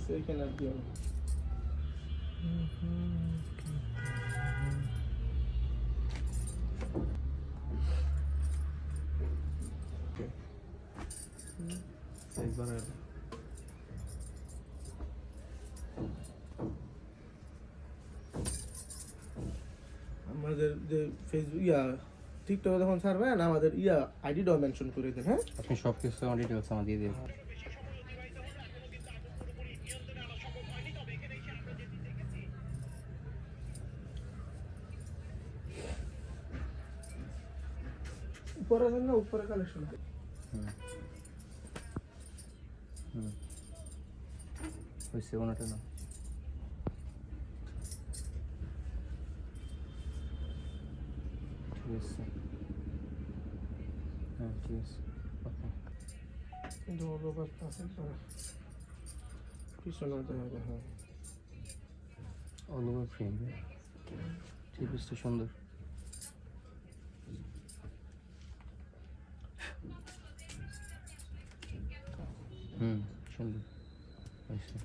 সেইখানে আর দিও না। সাইজ বাড়ায় দাও। আমাদের যে ফেসবুক টিকটকে যখন ছাড়বেন আমাদের আইডিটাও মেনশন করে দেন। হ্যাঁ, আপনি সব কিছু আমার ডিটেলস আমার দিয়ে দিন। উপরে যান না, উপরে কালেকশন। হয়েছে ওনাটা না ঠিক আছে। হ্যাঁ ঠিক আছে। ওকে কিন্তু ওর ব্যাপার আছে তো পিছনে দেখা যায়। হ্যাঁ, অল ওভার ফ্রেম ঠিক আছে, সুন্দর। সুন্দর হয়েছে।